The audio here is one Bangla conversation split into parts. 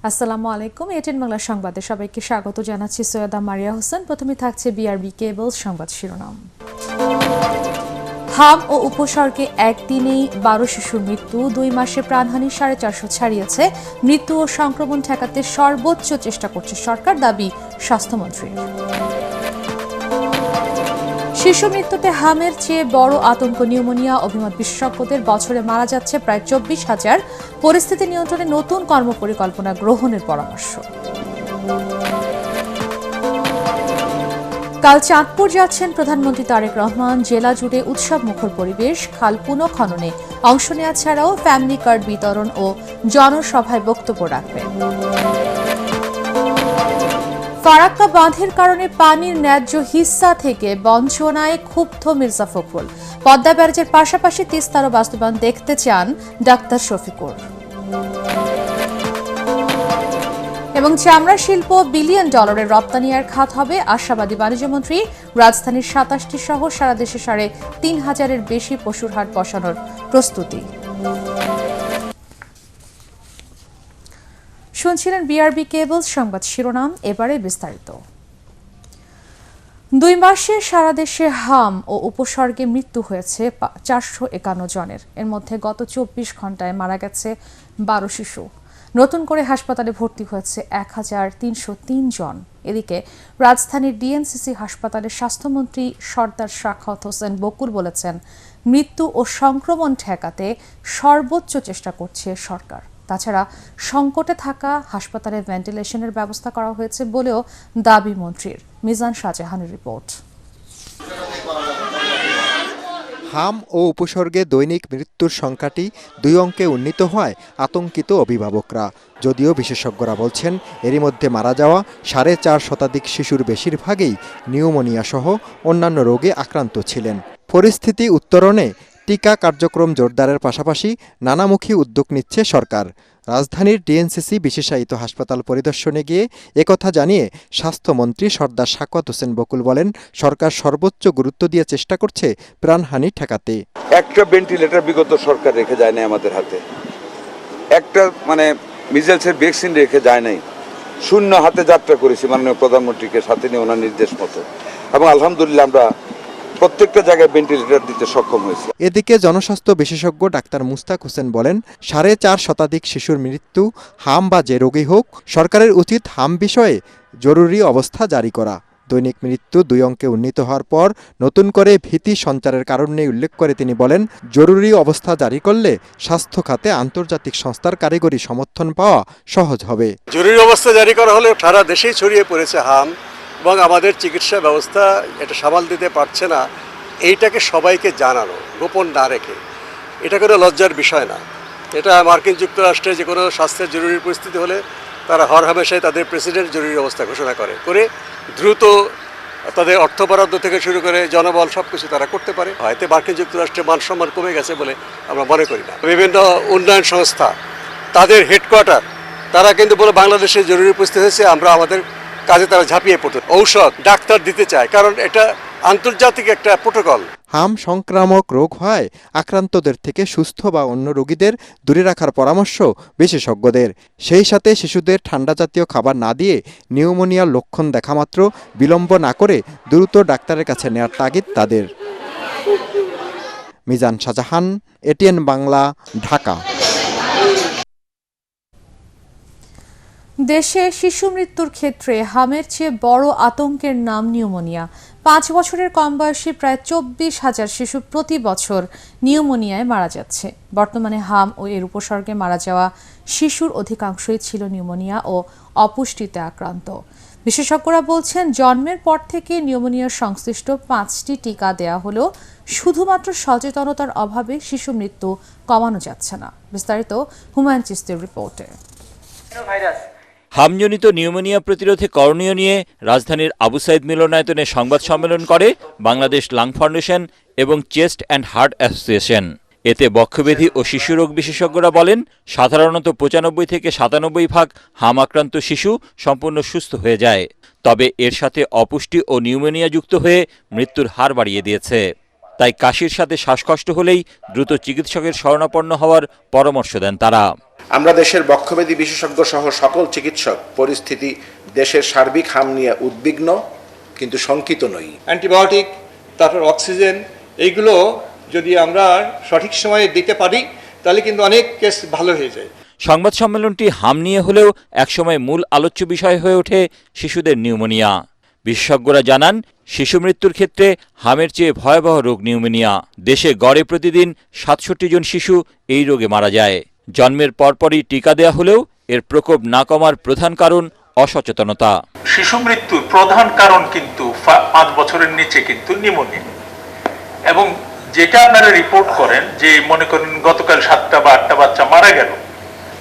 আসসালামু আলাইকুম। এটিএন বাংলা সংবাদে সবাইকে স্বাগত জানাচ্ছি। সৈয়দা মারিয়া হোসেন। প্রথমে থাকছে বিআরবি কেবলস সংবাদ শিরোনাম। হাম ও উপসর্গে একদিনেই 12 শিশুর মৃত্যু, 2 মাসে প্রাণহানি 450 ছাড়িয়েছে। মৃত্যু ও সংক্রমণ ঠেকাতে সর্বোচ্চ চেষ্টা করছে সরকার, দাবি স্বাস্থ্যমন্ত্রীর। শিশু মৃত্যুতে হামের চেয়ে বড় আতঙ্ক নিউমোনিয়া, অভিমত বিশেষজ্ঞদের। বছরে মারা যাচ্ছে প্রায় 24,000। পরিস্থিতি নিয়ন্ত্রণে নতুন কর্মপরিকল্পনা গ্রহণের পরামর্শ। কাল চাঁদপুর যাচ্ছেন প্রধানমন্ত্রী তারেক রহমান। জেলা জুড়ে উৎসব মুখর পরিবেশ। খাল পুনঃখননে অংশ নেওয়া ছাড়াও ফ্যামিলি কার্ড বিতরণ ও জনসভায় বক্তব্য রাখবেন। ফারাক্কা বাঁধের কারণে পানির ন্যায্য হিস্সা থেকে বঞ্চনায় ক্ষুব্ধ মির্জা ফখরুল। পদ্মা ব্যারাজের পাশাপাশি তিস্তারও বাস্তবায়ন দেখতে চান ডাক্তার শফিকুর। এবং চামড়া শিল্প $1 বিলিয়ন রপ্তানির খাত হবে, আশাবাদী বাণিজ্যমন্ত্রী। রাজধানীর 27টি সহ সারা দেশে 3,500-এর বেশি পশুর হাট বসানোর প্রস্তুতি। শুনছিলেন বিআরবি কেবলস সংবাদ শিরোনাম। এবারে বিস্তারিত। 2 মাসে সারা দেশে হাম ও উপসর্গে মৃত্যু হয়েছে 451 জনের। এর মধ্যে গত 24 ঘন্টায় মারা গেছে 12 শিশু। নতুন করে হাসপাতালে ভর্তি হয়েছে 1303 জন। এদিকে রাজধানীর ডিএনসিসি হাসপাতালের স্বাস্থ্যমন্ত্রী সর্দার সাখাওয়াত হোসেন বকুল বলেছেন, মৃত্যু ও সংক্রমণ ঠেকাতে সর্বোচ্চ চেষ্টা করছে সরকার। তাছাড়া সংকটে থাকা হাসপাতালে ভেন্টিলেশনের ব্যবস্থা করা হয়েছে বলেও দাবি মন্ত্রীর। মিজান শাহজাহানের রিপোর্ট। হাম ও উপসর্গে দৈনিক মৃত্যুর সংখ্যাটি 2 অঙ্কে উন্নীত হওয়ায় আতঙ্কিত অভিভাবকরা। যদিও বিশেষজ্ঞরা বলছেন, এরই মধ্যে মারা যাওয়া 4.5 শতাধিক শিশুর বেশিরভাগই নিউমোনিয়া সহ অন্যান্য রোগে আক্রান্ত ছিলেন। পরিস্থিতি উত্তরণে টিকা কার্যক্রম জোরদারের পাশাপাশি নানামুখী উদ্যোগ নিচ্ছে সরকার। রাজধানীর ডিএনসিসি বিশেষায়িত হাসপাতাল পরিদর্শনে গিয়ে একথা জানিয়ে স্বাস্থ্যমন্ত্রী সর্দার সাখাওয়াত হোসেন বকুল বলেন, সরকার সর্বোচ্চ গুরুত্ব দিয়ে চেষ্টা করছে প্রাণহানি ঠেকাতে। একটা ভেন্টিলেটর বিগত সরকার রেখে যায় নাই আমাদের হাতে, একটা মিজেলসের ভ্যাকসিন রেখে যায় নাই। শূন্য হাতে যাত্রা করেছি মাননীয় প্রধানমন্ত্রীকে সাথে নিয়ে ওনার নির্দেশ মতো, এবং আলহামদুলিল্লাহ আমরা প্রত্যেকটা জায়গায় ভেন্টিলেটর দিতে সক্ষম হয়েছে। এদিকে জনস্বাস্থ্য বিশেষজ্ঞ ডাক্তার মুস্তাক হোসেন বলেন, 4.5 শতাধিক শিশুর মৃত্যু হাম বা যে রোগী হোক, সরকারের উচিত হাম বিষয়ে জরুরি অবস্থা জারি করা। দৈনিক মৃত্যু 2 অঙ্কে উন্নীত হওয়ার পর নতুন করে ভীতি সঞ্চারের কারণ নেই উল্লেখ করে তিনি বলেন, জরুরি অবস্থা জারি করলে স্বাস্থ্য খাতে আন্তর্জাতিক সংস্থার কারিগরি সমর্থন পাওয়া সহজ হবে। জরুরি অবস্থা জারি করা হলে সারা দেশেই ছড়িয়ে পড়েছে হাম, এবং আমাদের চিকিৎসা ব্যবস্থা এটা সামাল দিতে পারছে না। এইটাকে সবাইকে জানানো, গোপন না রেখে, এটা কোনো লজ্জার বিষয় না। এটা মার্কিন যুক্তরাষ্ট্রে যে কোনো স্বাস্থ্যের জরুরি পরিস্থিতি হলে তারা হরহামেশাই তাদের প্রেসিডেন্ট জরুরি অবস্থা ঘোষণা করে দ্রুত তাদের অর্থ বরাদ্দ থেকে শুরু করে জনবল সব কিছু তারা করতে পারে। হয়তো মার্কিন যুক্তরাষ্ট্রে মান সম্মান কমে গেছে বলে আমরা মনে করি না। বিভিন্ন উন্নয়ন সংস্থা তাদের হেডকোয়ার্টার তারা কিন্তু বলে বাংলাদেশে জরুরি পরিস্থিতি হয়েছে, আমরা আমাদের কাজে তারা ঝাঁপিয়ে পড়তে ঔষধ ডাক্তার দিতে চায়, কারণ এটা আন্তর্জাতিক একটা প্রোটোকল। হাম সংক্রামক রোগ হয় আক্রান্তদের থেকে সুস্থ বা অন্য রোগীদের দূরে রাখার পরামর্শ বিশেষজ্ঞদের। সেই সাথে শিশুদের ঠান্ডা জাতীয় খাবার না দিয়ে নিউমোনিয়ার লক্ষণ দেখামাত্র বিলম্ব না করে দ্রুত ডাক্তারের কাছে নেওয়ার তাগিদ তাদের। মিজান শাহজাহান, এটিএন বাংলা, ঢাকা। দেশে শিশু মৃত্যুর ক্ষেত্রে হামের চেয়ে বড় আতঙ্কের নাম নিউমোনিয়া। 5 বছরের কম বয়সী প্রায় 24,000 শিশু প্রতি বছর নিউমোনিয়ায় মারা যাচ্ছে। বর্তমানে হাম ও এর উপসর্গে মারা যাওয়া শিশুর অধিকাংশই ছিল নিউমোনিয়া ও অপুষ্টিতে আক্রান্ত। বিশেষজ্ঞরা বলছেন, জন্মের পর থেকে নিউমোনিয়ার সংশ্লিষ্ট 5টি টিকা দেয়া হলেও শুধুমাত্র সচেতনতার অভাবে শিশু মৃত্যু কমানো যাচ্ছে না। বিস্তারিত হুমায়ুন চিস্তির রিপোর্টে। হামজনিত নিউমোনিয়া প্রতিরোধে করণীয় নিয়ে রাজধানীর আবু সাইদ মিলনায়তনে সংবাদ সম্মেলন করে বাংলাদেশ লাং ফাউন্ডেশন এবং চেস্ট অ্যান্ড হার্ট অ্যাসোসিয়েশন। এতে বক্ষব্যাধি ও শিশুরোগ বিশেষজ্ঞরা বলেন, সাধারণত 95 থেকে 97% হাম আক্রান্ত শিশু সম্পূর্ণ সুস্থ হয়ে যায়। তবে এর সাথে অপুষ্টি ও নিউমোনিয়া যুক্ত হয়ে মৃত্যুর হার বাড়িয়ে দিয়েছে। তাই কাশির সাথে শ্বাসকষ্ট হলেই দ্রুত চিকিৎসকের শরণাপন্ন হওয়ার পরামর্শ দেন তারা। আমরা দেশের বক্ষব্যাধি বিশেষজ্ঞ সহ সকল চিকিৎসক পরিস্থিতি দেশের সার্বিক হাম নিয়ে উদ্বিগ্ন কিন্তু শঙ্কিত নই। অ্যান্টিবায়োটিক, তারপর অক্সিজেন, এইগুলো যদি আমরা সঠিক সময়ে দিতে পারি তাহলে কিন্তু অনেক কেস ভালো হয়ে যায়। সংবাদ সম্মেলনটি হাম নিয়ে হলেও একসময় মূল আলোচ্য বিষয় হয়ে ওঠে শিশুদের নিউমোনিয়া। বিশেষজ্ঞরা জানান, শিশু মৃত্যুর ক্ষেত্রে হামের চেয়ে ভয়াবহ রোগ নিউমোনিয়া। দেশে গড়ে প্রতিদিন ৬৭ জন শিশু এই রোগে মারা যায়। জন্মের পরপরই টিকা দেয়া হলেও এর প্রকোপ না কমার প্রধান কারণ অসচেতনতা। শিশু মৃত্যুর প্রধান কারণ কিন্তু ৫ বছরের নিচে কিন্তু নিউমোনিয়া। এবং যেটা আপনারা রিপোর্ট করেন যে মনে করেন গতকাল ৭টা বা ৮টা বাচ্চা মারা গেল,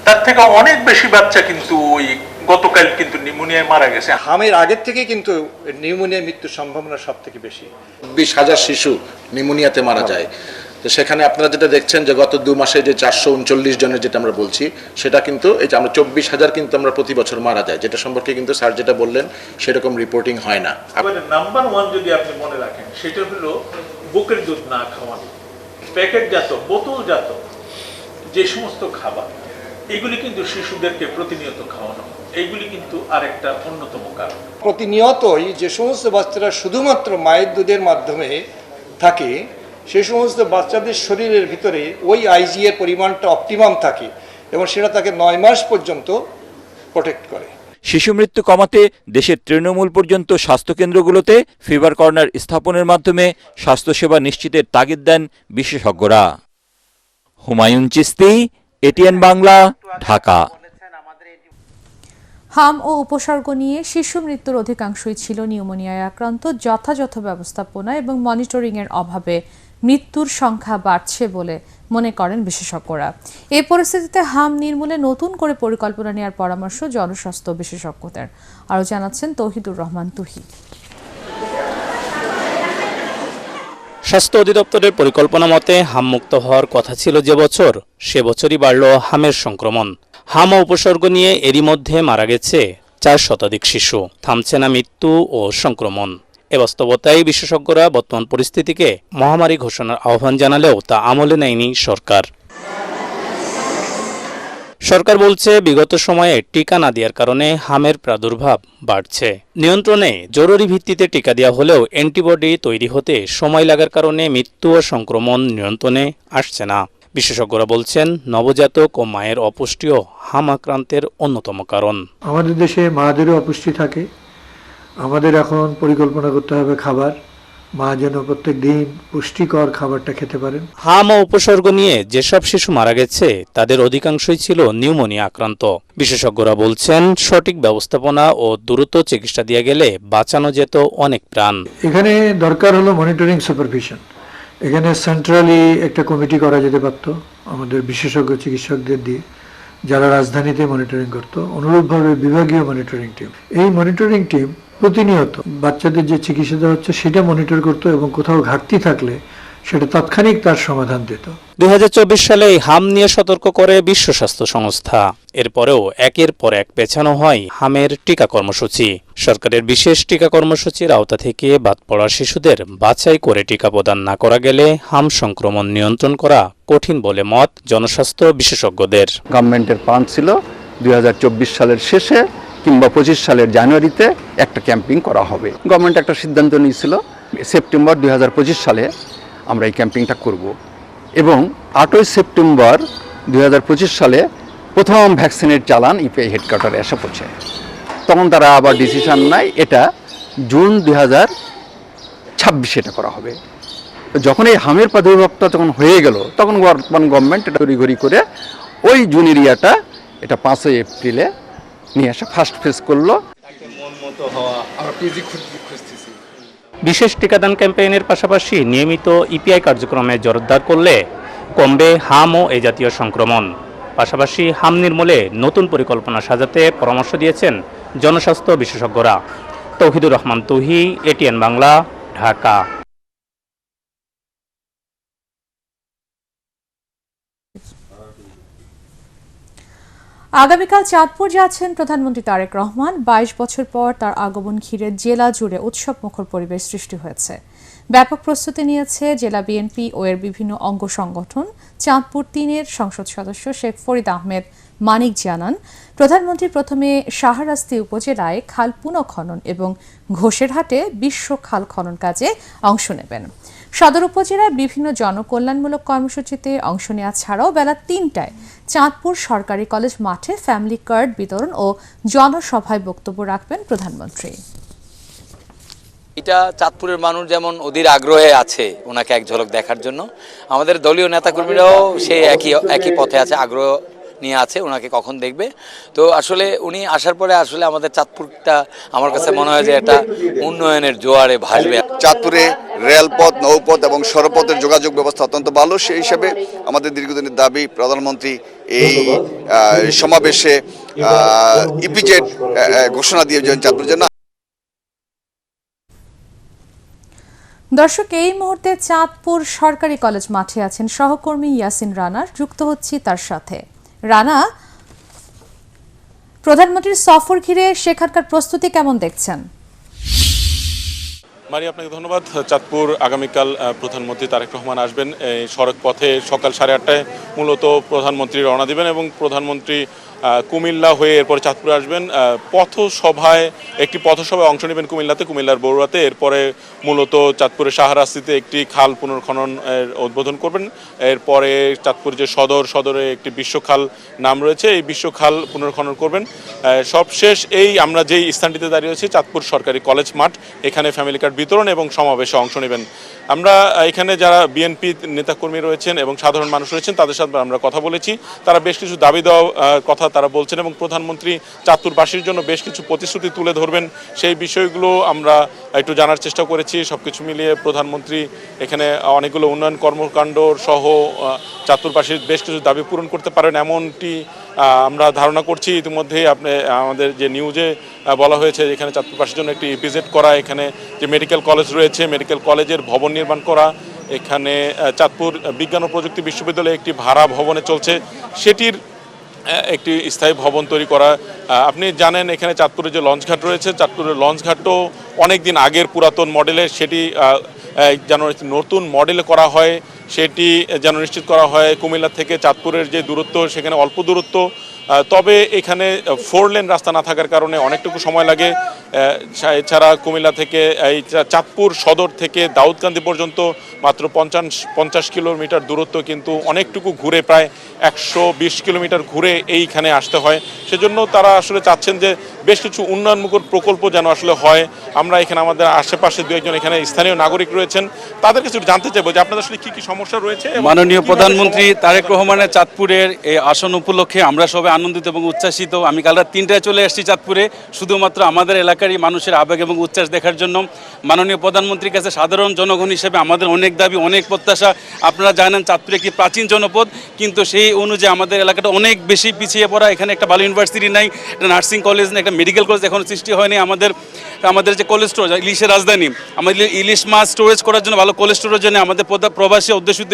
তার থেকে অনেক বেশি বাচ্চা কিন্তু ওই গতকাল কিন্তু নিউমোনিয়ায় মারা গেছে। হামের আগের থেকে কিন্তু নিউমোনিয়া মৃত্যুর সম্ভাবনা সব থেকে বেশি। ২০,০০০ শিশু নিউমোনিয়াতে মারা যায়। তো সেখানে আপনারা যেটা দেখছেন যে গত 2 মাসে যে ৪৩৯ জনের যেটা আমরা বলছি, সেটা কিন্তু এই যে আমরা ২৪,০০০ কিন্তু আমরা প্রতি বছর মারা যায়, যেটা সম্পর্কে কিন্তু স্যার যেটা বললেন সেরকম রিপোর্টিং হয় না। নাম্বার 1 যদি আপনি মনে রাখেন সেটা হলো বুকের দুধ না খাওয়ানো, প্যাকেটজাত বোতলজাত যে সমস্ত খাবার, এগুলি কিন্তু শিশুদেরকে প্রতিনিয়ত খাওয়ানো, এইগুলি কিন্তু আরেকটা অন্যতম কারণ। প্রতিনিয়তই যে সমস্ত বাচ্চারা শুধুমাত্র মায়ের দুধের মাধ্যমে থাকে, সেই সমস্ত বাচ্চাদের শরীরের ভিতরে ওই আইজি এর পরিমাণটা অপটিমাম থাকে এবং সেটা তাকে ৯ মাস পর্যন্ত প্রোটেক্ট করে। শিশু মৃত্যু কমাতে দেশের তৃণমূল পর্যন্ত স্বাস্থ্যকেন্দ্রগুলোতে ফিভার কর্নার স্থাপনের মাধ্যমে স্বাস্থ্যসেবা নিশ্চিতের তাগিদ দেন বিশেষজ্ঞরা। হুমায়ুন চিস্তি, এটিএন বাংলা, ঢাকা। হাম ও উপসর্গ নিয়ে শিশু মৃত্যুর অধিকাংশই ছিল নিউমোনিয়ায় আক্রান্ত। যথাযথ ব্যবস্থাপনা এবং মনিটরিংয়ের অভাবে মৃত্যুর সংখ্যা বাড়ছে বলে মনে করেন বিশেষজ্ঞরা। এই পরিস্থিতিতে হাম নির্মূলে নতুন করে পরিকল্পনা নেওয়ার পরামর্শ জনস্বাস্থ্য বিশেষজ্ঞদের। আরও জানাচ্ছেন তৌহিদুর রহমান তুহি। স্বাস্থ্য অধিদপ্তরের পরিকল্পনা মতে হাম মুক্ত হওয়ার কথা ছিল যে বছর, সে বছরই বাড়ল হামের সংক্রমণ। হাম ও উপসর্গ নিয়ে এরই মধ্যে মারা গেছে ৪ শতাধিক শিশু। থামছে না মৃত্যু ও সংক্রমণ। এ বাস্তবতায় বিশেষজ্ঞরা বর্তমান পরিস্থিতিকে মহামারী ঘোষণার আহ্বান জানালেও তা আমলে নেয়নি সরকার। সরকার বলছে বিগত সময়ে টিকা না দেওয়ার কারণে হামের প্রাদুর্ভাব বাড়ছে। নিয়ন্ত্রণে জরুরি ভিত্তিতে টিকা দেওয়া হলেও অ্যান্টিবডি তৈরি হতে সময় লাগার কারণে মৃত্যু ও সংক্রমণ নিয়ন্ত্রণে আসছে না। বিশেষজ্ঞরা বলছেন, নবজাতক ও মায়ের অপুষ্টিও হাম আক্রান্তের অন্যতম কারণ। আমাদের দেশে মাদেরও অপুষ্টি থাকে। আমাদের এখন পরিকল্পনা করতে হবে খাবার, মা যেন প্রত্যেক দিন পুষ্টিকর খাবারটা খেতে পারেন। হাম ও উপসর্গ নিয়ে যেসব শিশু মারা গেছে তাদের অধিকাংশই ছিল নিউমোনিয়া আক্রান্ত। বিশেষজ্ঞরা বলছেন, সঠিক ব্যবস্থাপনা ও দ্রুত চিকিৎসা দিয়ে গেলে বাঁচানো যেত অনেক প্রাণ। এখানে দরকার হলো মনিটরিং সুপারভিশন। এখানে সেন্ট্রালি একটা কমিটি করা যেতে পারত আমাদের বিশেষজ্ঞ চিকিৎসকদের দিয়ে, যারা রাজধানীতে মনিটরিং করত। অনুরূপভাবে বিভাগীয় মনিটরিং টিম, এই মনিটরিং টিম প্রতিনিয়ত বাচ্চাদের যে চিকিৎসা দেওয়া হচ্ছে সেটা মনিটর করত এবং কোথাও ঘাটতি থাকলে সেটা তাৎক্ষণিক তার সমাধান দিত। ২০২৪ সালে হাম নিয়ে সতর্ক করে বিশ্ব স্বাস্থ্য সংস্থা। এরপরেও একের পর এক পেছানো হয় হামের টিকা কর্মসূচি। সরকারের বিশেষ টিকা কর্মসূচির আওতা থেকে বাদ পড়া শিশুদের বাছাই করে টিকা প্রদান না করা গেলে হাম সংক্রমণ নিয়ন্ত্রণ করা কঠিন বলে মত জনস্বাস্থ্য বিশেষজ্ঞদের। গভর্নমেন্টের প্ল্যান ছিল ২০২৪ সালের শেষে কিংবা ২৫ সালের জানুয়ারিতে একটা ক্যাম্পিং করা হবে। গভর্নমেন্ট একটা সিদ্ধান্ত নিয়েছিল সেপ্টেম্বর ২০২৫ সালে আমরা এই ক্যাম্পিংটা করব এবং ৮ই সেপ্টেম্বর ২০২৫ সালে প্রথম ভ্যাকসিনের চালান ইপিআই হেডকোয়ার্টারে এসে পৌঁছে। তখন তারা আবার ডিসিশন নেয় এটা জুন ২০২৬ এটা করা হবে। যখন এই হামের প্রাদুর্ভাবটা যখন হয়ে গেল তখন বর্তমান গভর্নমেন্ট এটা তড়িঘড়ি করে ওই জুন এরিয়াটা এটা ৫ই এপ্রিলে নিয়ে আসা ফার্স্ট ফেজ করলো। বিশেষ টিকাদান ক্যাম্পেইনের পাশাপাশি নিয়মিত ইপিআই কার্যক্রমে জোরদার করলে কমবে হাম ও এ জাতীয় সংক্রমণ। পাশাপাশি হাম নির্মূলে নতুন পরিকল্পনা সাজাতে পরামর্শ দিয়েছেন জনস্বাস্থ্য বিশেষজ্ঞরা। তৌহিদুর রহমান তুহি, এটিএন বাংলা, ঢাকা। আগামীকাল চাঁদপুর যাচ্ছেন প্রধানমন্ত্রী তারেক রহমান। ২২ বছর পর তার আগমন ঘিরে জেলা জুড়ে উৎসব মুখর পরিবেশ সৃষ্টি হয়েছে। ব্যাপক প্রস্তুতি নিয়েছে জেলা বিএনপি ও এর বিভিন্ন অঙ্গ সংগঠন। চাঁদপুর ৩-এর সংসদ সদস্য শেখ ফরিদ আহমেদ মানিক জানান, প্রধানমন্ত্রী প্রথমে শাহরাস্তি উপজেলায় খাল পুনঃখনন এবং ঘোষেরহাটে বিশ্ব খাল খনন কাজে অংশ নেবেন। সদর উপজেলায় বিভিন্ন জনকল্যাণমূলক কর্মসূচিতে অংশ নেওয়া ছাড়াও বেলা ৩টায় চাঁদপুর সরকারি কলেজ মাঠে ফ্যামিলি কার্ড বিতরণ ও জনসভায় বক্তব্য রাখবেন প্রধানমন্ত্রী। এটা চাঁদপুরের মানুষ যেমন অধীর আগ্রহে আছে ওনাকে এক ঝলক দেখার জন্য, আমাদের দলীয় নেতাকর্মীরাও সেই একই পথে আছে, আগ্রহ নিয়ে আছে ওনাকে কখন দেখবে। তো আসলে উনি আসার পরে আসলে আমাদের চাঁদপুরটা আমার কাছে মনে হয় যে একটা উন্নয়নের জোয়ারে ভাসবে। চাঁদপুরে রেলপথ, নৌপথ এবং সড়কপথের যোগাযোগ ব্যবস্থা অত্যন্ত ভালো। সেই হিসাবে আমাদের দীর্ঘদিনের দাবি প্রধানমন্ত্রী এই সমাবেশে ইপিজেড ঘোষণা দিয়েছেন চাঁদপুরের জন্য। দর্শক, এই মুহূর্তে চাঁদপুর সরকারি কলেজ মাঠে আছেন সহকর্মী ইয়াসিন রানা, যুক্ত হচ্ছি তার সাথে। রানা, প্রধানমন্ত্রীর সফর ঘিরে সেখানকার প্রস্তুতি কেমন দেখছেন? মারি, আপনাকে ধন্যবাদ। চাঁদপুর আগামীকাল প্রধানমন্ত্রী তারেক রহমান আসবেন। এই সড়ক পথে সকাল 8:30টায় মূলত প্রধানমন্ত্রী রওনা দিবেন এবং প্রধানমন্ত্রী কুমিল্লা হয়ে এরপরে চাঁদপুরে আসবেন। একটি পথসভায় অংশ নেবেন কুমিল্লার বড়ুয়াতে। এরপরে মূলত চাঁদপুরের শাহরাস্তিতে একটি খাল পুনর্খনন উদ্বোধন করবেন। এরপরে চাঁদপুর যে সদরে একটি বিশ্বখাল নাম রয়েছে, এই বিশ্বখাল পুনর্খনন করবেন। সবশেষ আমরা যেই স্থানটিতে দাঁড়িয়ে আছি চাঁদপুর সরকারি কলেজ মাঠ, এখানে ফ্যামিলি কার্ড বিতরণ এবং সমাবেশে অংশ নেবেন। আমরা এখানে যারা বিএনপি নেতাকর্মী রয়েছেন এবং সাধারণ মানুষ রয়েছেন তাদের সাথে আমরা কথা বলেছি। তারা বেশ কিছু দাবি দেওয়া কথা তারা বলছেন এবং প্রধানমন্ত্রী চাঁদপুরবাসীর জন্য বেশ কিছু প্রতিশ্রুতি তুলে ধরবেন, সেই বিষয়গুলো আমরা একটু জানার চেষ্টা করেছি। সবকিছু মিলিয়ে প্রধানমন্ত্রী এখানে অনেকগুলো উন্নয়ন কর্মকাণ্ড সহ চাঁদপুরবাসীর বেশ কিছু দাবি পূরণ করতে পারেন এমনটি আমরা ধারণা করছি। ইতিমধ্যেই আমাদের যে নিউজে বলা হয়েছে এখানে চাঁদপুরবাসীর জন্য একটি ইপিজেড করা, এখানে যে মেডিকেল কলেজ রয়েছে মেডিকেল কলেজের ভবন নির্মাণ করা, এখানে চাঁদপুর বিজ্ঞান ও প্রযুক্তি বিশ্ববিদ্যালয়ে একটি ভাড়া ভবনে চলছে, সেটির একটি স্থায়ী ভবন তৈরি করা। আপনি জানেন এখানে চাঁদপুরের যে লঞ্চঘাট রয়েছে, চাঁদপুরের লঞ্চঘাটও অনেক দিন আগের পুরাতন মডেলের, সেটি যেন নতুন মডেলে করা হয়, সেটি যেন নিশ্চিত করা হয়। কুমিল্লা থেকে চাঁদপুরের যে দূরত্ব সেখানে অল্প দূরত্ব, তবে এখানে 4 লেন রাস্তা না থাকার কারণে অনেকটুকু সময় লাগে। এছাড়া কুমিল্লা থেকে এই চাঁদপুর সদর থেকে দাউদকান্দি পর্যন্ত মাত্র 50 কিলোমিটার দূরত্ব, কিন্তু অনেকটুকু ঘুরে প্রায় 120 কিলোমিটার ঘুরে এইখানে আসতে হয়। সেজন্য তারা আসলে চাচ্ছেন যে বেশ কিছু উন্নয়নমূলক প্রকল্প যেন আসলে হয়। আমরা এখানে আমাদের আশেপাশে 2-1 এখানে স্থানীয় নাগরিক রয়েছেন, তাদের কিছু জানতে চাইবো যে আপনাদের আসলে কি কি সমস্যা রয়েছে। মাননীয় প্রধানমন্ত্রী তারেক রহমানের চাঁদপুরের এই আসন উপলক্ষে আমরা সবাই আনন্দিত এবং উচ্ছ্বাসিত। আমি কাল রাত 3টায় চলে এসেছি চাঁদপুরে শুধুমাত্র আমাদের এলাকারই মানুষের আবেগ এবং উচ্ছ্বাস দেখার জন্য। মাননীয় প্রধানমন্ত্রীর কাছে সাধারণ জনগণ হিসেবে আমাদের অনেক দাবি, অনেক প্রত্যাশা। আপনারা জানেন চাঁদপুর একটি প্রাচীন জনপদ, কিন্তু সেই অনুযায়ী আমাদের এলাকাটা অনেক বেশি পিছিয়ে পড়া। এখানে একটা ভালো ইউনিভার্সিটি নাই, একটা নার্সিং কলেজ নেই, একটা মেডিকেল কলেজ এখন সৃষ্টি হয়নি। আমাদের যে কোল্ড স্টোরেজ, ইলিশের রাজধানী, আমাদের ইলিশ মাছ স্টোরেজ করার জন্য ভালো কোল্ড স্টোরেজ নেই। আমাদের প্রবাসী অধ্যুষিত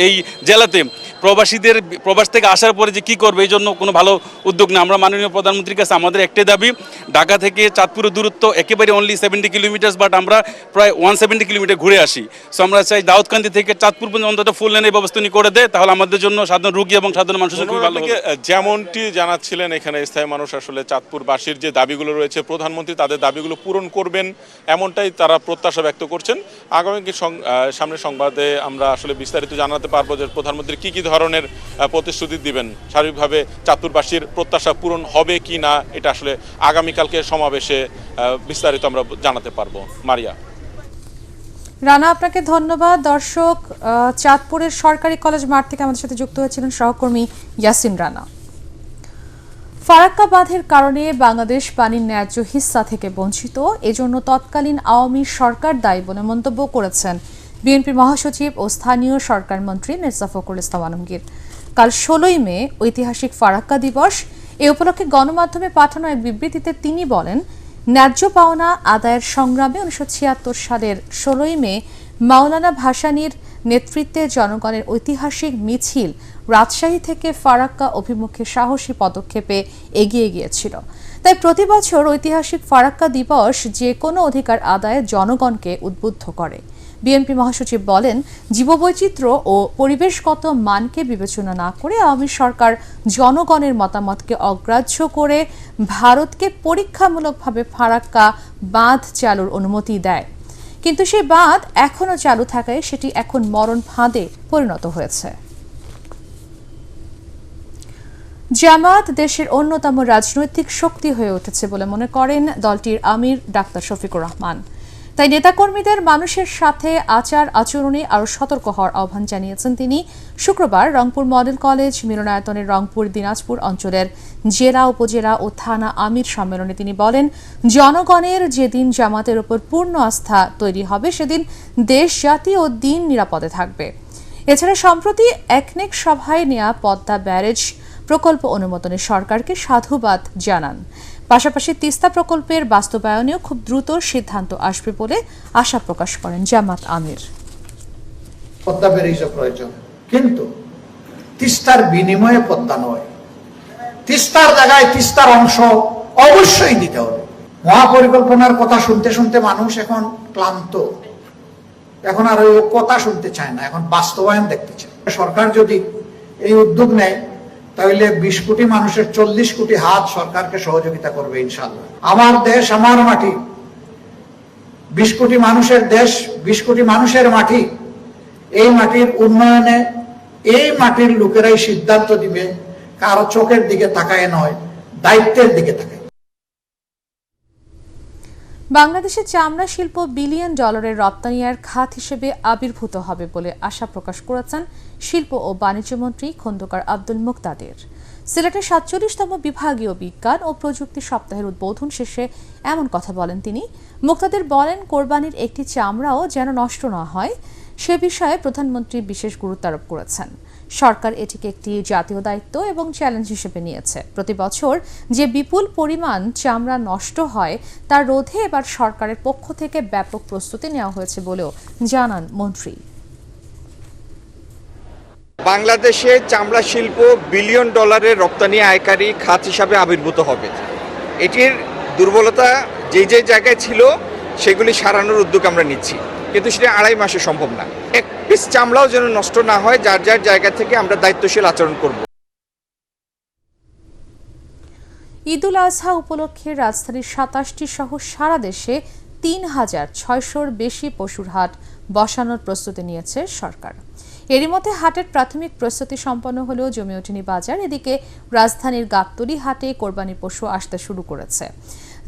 এই জেলাতে প্রবাসীদের প্রবাস থেকে আসার পরে যে কী করবে এই জন্য কোনো ভালো উদ্যোগ নেই। আমরা মাননীয় প্রধানমন্ত্রীর কাছে আমাদের একটাই দাবি, ঢাকা থেকে চাঁদপুরের দূরত্ব একেবারে অনলি 70 কিলোমিটার, বাট আমরা প্রায় 170 কিলোমিটার ঘুরে আসি। সো আমরা চাই দাউদকান্দি থেকে চাঁদপুর পর্যন্ত অন্তত ফুল লেনের ব্যবস্থা করে দেয়, তাহলে আমাদের জন্য সাধারণ রোগী এবং সাধারণ মানুষের খুবই ভালো হবে। যেমনটি জানাচ্ছিলেন এখানে স্থায়ী মানুষ, আসলে চাঁদপুরবাসীর যে দাবিগুলো রয়েছে প্রধানমন্ত্রী তাদের দাবিগুলো পূরণ করবেন এমনটাই তারা প্রত্যাশা ব্যক্ত করছেন। আগামী সামনের সংবাদে আমরা আসলে বিস্তারিত জানাতে পারবো যে প্রধানমন্ত্রী কি কি ধরনের প্রতিশ্রুতি দিবেন, স্বাভাবিকভাবে চাঁদপুরবাসীর প্রত্যাশা পূরণ হবে কি না এটা আসলে আগামীকালকে সমাবেশে বিস্তারিত আমরা জানাতে পারবো। মারিয়া। রানা, আপনাকে ধন্যবাদ। দর্শক, চাঁদপুরের সরকারি কলেজ মাঠ থেকে আমাদের সাথে যুক্ত হয়েছিলেন সহকর্মী ইয়াসিন রানা। ফারাক্কা বাঁধের কারণে বাংলাদেশ পানির ন্যায্য হিস্সা থেকে বঞ্চিত, এজন্য তৎকালীন আওয়ামী সরকার দায়ী বলে মন্তব্য করেছেন বিএনপির মহাসচিব ও স্থানীয় সরকার মন্ত্রী মির্জা ফখরুল ইসলাম আলমগীর। কাল 16ই মে ঐতিহাসিক ফারাক্কা দিবস। এ উপলক্ষে গণমাধ্যমে পাঠানো এক বিবৃতিতে তিনি বলেন, ন্যায্য পাওনা আদায়ের সংগ্রামে 1976 সালের 16ই মে মাওলানা ভাসানীর নেতৃত্বে জনগণের ঐতিহাসিক মিছিল রাজশাহী থেকে ফারাক্কা অভিমুখে সাহসী পদক্ষেপে এগিয়ে গিয়েছিল। তাই প্রতি বছর ঐতিহাসিক ফারাক্কা দিবস যে কোনো অধিকার আদায়ে জনগণকে উদ্বুদ্ধ করে। বিএনপি মহাসচিব বলেন, জীববৈচিত্র্য ও পরিবেশগত মানকে বিবেচনা না করে আওয়ামী সরকার জনগণের মতামতকে অগ্রাহ্য করে ভারতকে পরীক্ষামূলকভাবে ফারাক্কা বাঁধ চালুর অনুমতি দেয়। কিন্তু সেই বাঁধ এখনো চালু থাকায় সেটি এখন মরণ ফাঁদে পরিণত হয়েছে। জামায়াত দেশের অন্যতম রাজনৈতিক শক্তি হয়ে উঠেছে বলে মনে করেন দলটির আমির ডাক্তার শফিকুর রহমান। তাই নেতাকর্মীদের মানুষের সাথে আচরণে আরও সতর্ক হওয়ার আহ্বান জানিয়েছেন তিনি। শুক্রবার রংপুর মডেল কলেজ মিলনায়তনের রংপুর দিনাজপুর অঞ্চলের জেলা উপজেলা ও থানা আমির সম্মেলনে তিনি বলেন, জনগণের যেদিন জামাতের উপর পূর্ণ আস্থা তৈরি হবে সেদিন দেশ জাতি ও দিন নিরাপদে থাকবে। এছাড়া সম্প্রতি একনেক সভায় নেয়া পদ্মা ব্যারেজ প্রকল্প অনুমোদনে সরকারকে সাধুবাদ জানান। পাশাপাশি তিস্তা প্রকল্পের বাস্তবায়নেও খুব দ্রুত সিদ্ধান্ত আসবে বলে আশা প্রকাশ করেন জামাত আমির। পদ্মা ব্যারেজের প্রয়োজন, কিন্তু তিস্তার বিনিময়ে পদ্মা নয়। তিস্তার জায়গায় তিস্তার অংশ অবশ্যই দিতে হবে। মহাপরিকল্পনার কথা শুনতে শুনতে মানুষ এখন ক্লান্ত, এখন আর ওই কথা শুনতে চায় না, এখন বাস্তবায়ন দেখতে চায়। সরকার যদি এই উদ্যোগ নেয় তাহলে 20 কোটি মানুষের 40 কোটি হাত সরকারকে সহযোগিতা করবে ইনশাআল্লাহ। আমার দেশ আমার মাটি, 20 কোটি মানুষের দেশ, 20 কোটি মানুষের মাটি। এই মাটির উন্নয়নে এই মাটির লোকেরাই সিদ্ধান্ত দিবে, কারো চোখের দিকে তাকায় নয়, দায়িত্বের দিকে তাকায়। বাংলাদেশের চামড়া শিল্প বিলিয়ন ডলারের রপ্তানি আয়ের খাত হিসেবে আবির্ভূত হবে বলে আশা প্রকাশ করেছেন শিল্প ও বাণিজ্য মন্ত্রী খন্দকার আব্দুল মুকতাদির। সিলেটের 47তম বিভাগীয় বিজ্ঞান ও প্রযুক্তি সপ্তাহের উদ্বোধন শেষে এমন কথা বলেন তিনি। মুকতাদির বলেন, কোরবানির একটি চামড়াও যেন নষ্ট না হয় সে বিষয়ে প্রধানমন্ত্রী বিশেষ গুরুত্ব আরোপ করেছেন। সরকার এটিকে একটি জাতীয় দায়িত্ব এবং চ্যালেঞ্জ হিসেবে নিয়েছে। প্রতি বছর যে বিপুল পরিমাণ চামড়া নষ্ট হয় তা রোধে এবার সরকারের পক্ষ থেকে ব্যাপক প্রস্তুতি নেওয়া হয়েছে বলেও জানান মন্ত্রী। বাংলাদেশে চামড়া শিল্প বিলিয়ন ডলারের রপ্তানি আয়কারী খাত হিসাবে আবির্ভূত হবে। এটির দুর্বলতা যে যে জায়গায় ছিল সেগুলি সারানোর উদ্যোগ আমরা নিচ্ছি, কিন্তু সেটা 2.5 মাসে সম্ভব না। এক পিস চামড়াও যেন নষ্ট না হয়, যার যার জায়গা থেকে আমরা দায়িত্বশীল আচরণ করব। ঈদুল আজহা উপলক্ষে রাজধানীর 27টি সহ সারা দেশে 3,600-র বেশি পশুর হাট বসানোর প্রস্তুতি নিয়েছে সরকার। এরই মধ্যে হাটের প্রাথমিক প্রস্তুতি সম্পন্ন হলেও জমে ওঠেনি বাজার। এদিকে রাজধানীর গাবতলী হাটে কোরবানির পশু আসতে শুরু করেছে।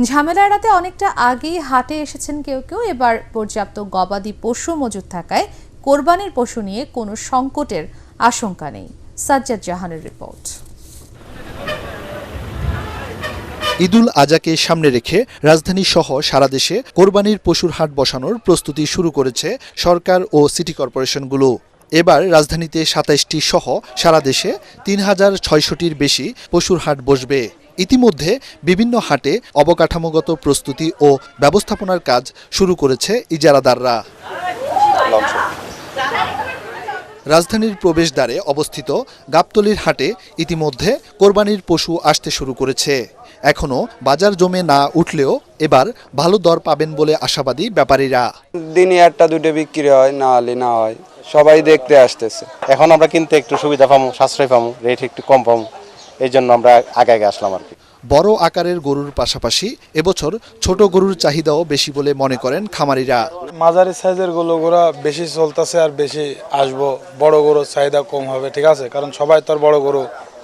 ঝামেলা এড়াতে অনেকটা আগেই হাটে এসেছেন কেউ কেউ। এবার পর্যাপ্ত গবাদি পশু মজুদ থাকায় কোরবানির পশু নিয়ে কোনো সংকটের আশঙ্কা নেই। সাজ্জাদ জাহানের রিপোর্ট। ঈদুল আজহাকে সামনে রেখে রাজধানী সহ সারা দেশে কোরবানির পশুর হাট বসানোর প্রস্তুতি শুরু করেছে সরকার ও সিটি কর্পোরেশনগুলো। এবার রাজধানীতে 27টি সহ সারা দেশে 3,600-টির বেশি পশুর হাট বসবে। ইতিমধ্যে বিভিন্ন হাটে অবকাঠামোগত প্রস্তুতি ও ব্যবস্থাপনার কাজ শুরু করেছে ইজারাদাররা। রাজধানীর প্রবেশদ্বারে অবস্থিত গাবতলীর হাটে ইতিমধ্যে কোরবানির পশু আসতে শুরু করেছে। এখনো বাজার জমে না উঠলেও এবার ভালো দর পাবেন বলে আশাবাদী ব্যাপারীরা। দিনে 1টা-2টা বিক্রি হয়, না হলে না হয়, সবাই দেখতে আসতেছে। এখন আমরা কিনতে একটু সুবিধা পাবো, সাশ্রয় পাবো, রেট একটু কম পাবো, এই জন্য আমরা আগে আসলাম আর কি। বড় আকারের গরুর পাশাপাশি এবছর ছোট গরুর চাহিদাও বেশি বলে মনে করেন খামারিরা। মাঝারি সাইজের গরুগুলো বেশি চলতেছে আর বেশি আসবো, বড় গরুর চাহিদা কম হবে, ঠিক আছে, কারণ সবাই তো আর বড় গরু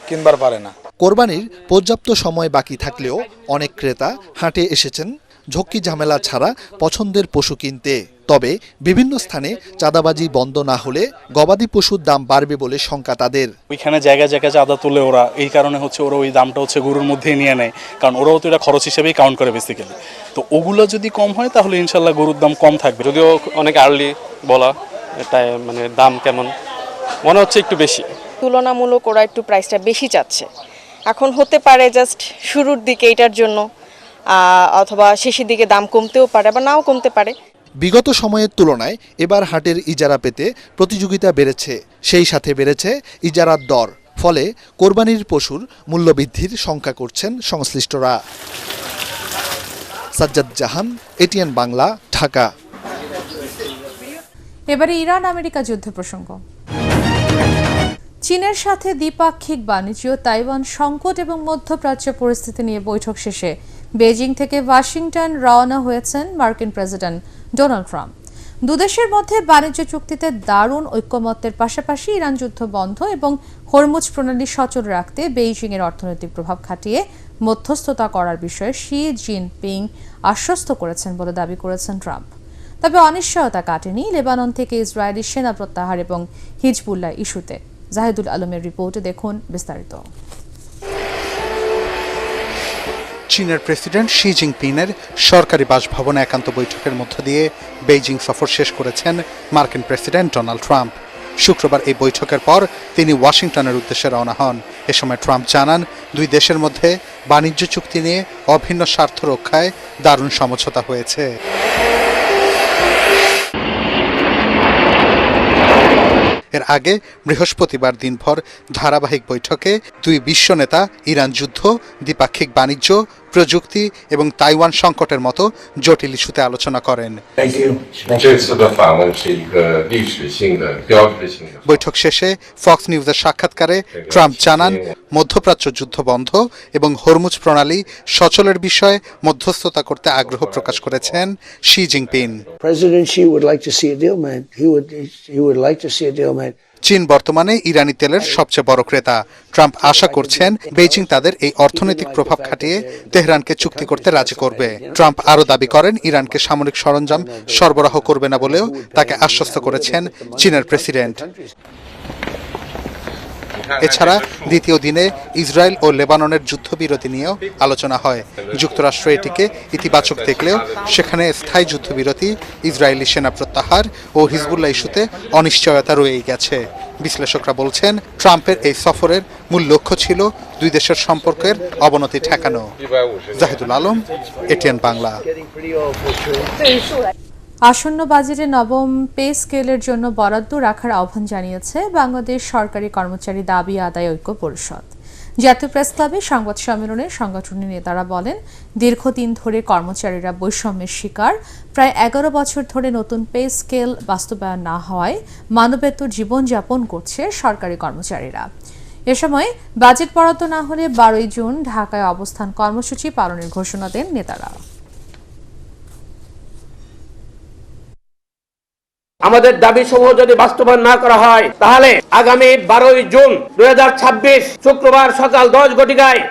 কিনবার পারে না। কোরবানির পর্যাপ্ত সময় বাকি থাকলেও অনেক ক্রেতা হাটে এসেছেন ঝক্কি ঝামেলা ছাড়া পছন্দের পশু কিনতে। তবে বিভিন্ন স্থানে চাঁদাবাজি বন্ধ না হলে গবাদি পশুর দাম বাড়বে বলে শঙ্কা তাদের। ওইখানে জায়গায় জায়গায় চাঁদা তোলে ওরা, এই কারণে হচ্ছে ওরা ওই দামটা হচ্ছে গরুর মধ্যেই নিয়ে নেয়, কারণ ওরাও তো এটা খরচ হিসেবেই কাউন্ট করে বেসিক্যালি। তো ওগুলো যদি কম হয় তাহলে ইনশাল্লাহ গরুর দাম কম থাকবে। যদিও অনেক আর্লি বলা, এটা মানে দাম কেমন মনে হচ্ছে একটু বেশি, তুলনামূলক ওরা একটু প্রাইসটা বেশি চাচ্ছে। এখন হতে পারে জাস্ট শুরুর দিকে এটার জন্য, অথবা শেষের দিকে দাম কমতেও পারে বা নাও কমতে পারে। বিগত সময়ের তুলনায় এবার হাটের ইজারা পেতে প্রতিযোগিতা বেড়েছে, সেই সাথে বেড়েছে ইজারার দর। ফলে কোরবানির পশুর মূল্যবৃদ্ধির শঙ্কা করছেন সংশ্লিষ্টরা। সাজ্জাদ জাহান, এটিএন বাংলা, ঢাকা। এবারে ইরান আমেরিকা যুদ্ধ প্রসঙ্গ। চীনের সাথে দ্বিপাক্ষিক বাণিজ্য, তাইওয়ান সংকট এবং মধ্যপ্রাচ্য পরিস্থিতি নিয়ে বৈঠক শেষে বেজিং থেকে ওয়াশিংটন রওনা হয়েছেন মার্কিন প্রেসিডেন্ট ডোনাল্ড ট্রাম্প। দুদেশের মধ্যে বাণিজ্য চুক্তিতে দারুণ ঐক্যমত্যের পাশাপাশি ইরান যুদ্ধ বন্ধ এবং হরমুজ প্রণালী সচল রাখতে বেইজিংয়ের অর্থনৈতিক প্রভাব খাটিয়ে মধ্যস্থতা করার বিষয়ে শি জিনপিং আশ্বস্ত করেছেন বলে দাবি করেছেন ট্রাম্প। তবে অনিশ্চয়তা কাটেনি লেবানন থেকে ইসরায়েলি সেনা প্রত্যাহার এবং হিজবুল্লাহ ইস্যুতে। জাহিদুল আলমের রিপোর্টে দেখুন বিস্তারিত। চীনের প্রেসিডেন্ট শি জিনপিংয়ের সরকারি বাসভবনে একান্ত বৈঠকের মধ্য দিয়ে বেইজিং সফর শেষ করেছেন মার্কিন প্রেসিডেন্ট ডোনাল্ড ট্রাম্প। শুক্রবার এই বৈঠকের পর তিনি ওয়াশিংটনের উদ্দেশ্যে রওনা হন। এ সময় ট্রাম্প জানান, দুই দেশের মধ্যে বাণিজ্য চুক্তি নিয়ে অভিন্ন স্বার্থ রক্ষায় দারুণ সমঝোতা হয়েছে। এর আগে বৃহস্পতিবার দিনভর ধারাবাহিক বৈঠকে দুই বিশ্ব নেতা ইরান যুদ্ধ, দ্বিপাক্ষিক বাণিজ্য, প্রযুক্তি এবং তাইওয়ান সংকটের মতো জটিল ইস্যুতে আলোচনা করেন। বৈঠক শেষে ফক্স নিউজের সাক্ষাৎকারে ট্রাম্প জানান, মধ্যপ্রাচ্য যুদ্ধ বন্ধ এবং হরমুজ প্রণালী সচলের বিষয়ে মধ্যস্থতা করতে আগ্রহ প্রকাশ করেছেন শি জিনপিং। চীন বর্তমানে ইরানি তেলের সবচেয়ে বড় ক্রেতা। ট্রাম্প আশা করছেন বেইজিং তাদের এই অর্থনৈতিক প্রভাব খাটিয়ে তেহরানকে চুক্তি করতে রাজি করবে। ট্রাম্প আরও দাবি করেন, ইরানকে সামরিক সরঞ্জাম সরবরাহ করবে না বলেও তাকে আশ্বস্ত করেছেন চীনের প্রেসিডেন্ট। এছাড়া দ্বিতীয় দিনে ইসরায়েল ও লেবাননের যুদ্ধবিরতি নিয়েও আলোচনা হয়। যুক্তরাষ্ট্র এটিকে ইতিবাচক দেখলেও সেখানে স্থায়ী যুদ্ধবিরতি, ইসরায়েলি সেনা প্রত্যাহার ও হিজবুল্লাহ ইস্যুতে অনিশ্চয়তা রয়েই গেছে। বিশ্লেষকরা বলছেন, ট্রাম্পের এই সফরের মূল লক্ষ্য ছিল দুই দেশের সম্পর্কের অবনতি ঠেকানো। জাহিদুল আলম, এটিএন বাংলা। আসন্ন বাজেটে নবম পে স্কেলের জন্য বরাদ্দ রাখার আহ্বান জানিয়েছে বাংলাদেশ সরকারি কর্মচারী দাবি আদায় ঐক্য পরিষদ। জাতীয় প্রেস ক্লাবে সংবাদ সম্মেলনে সংগঠনের নেতারা বলেন, দীর্ঘদিন ধরে কর্মচারীরা বৈষম্যের শিকার। প্রায় 11 বছর ধরে নতুন পে স্কেল বাস্তবায়ন না হওয়ায় মানবেতর জীবনযাপন করছে সরকারি কর্মচারীরা। এ সময় বাজেট বরাদ্দ না হলে 12 জুন ঢাকায় অবস্থান কর্মসূচি পালনের ঘোষণা দেন নেতারা। আমাদের দাবি সমূহ যদি বাস্তবায়ন না করা হয়, তাহলে আগামী 12 জুন 2026 শুক্রবার সকাল 10 ঘটিকায়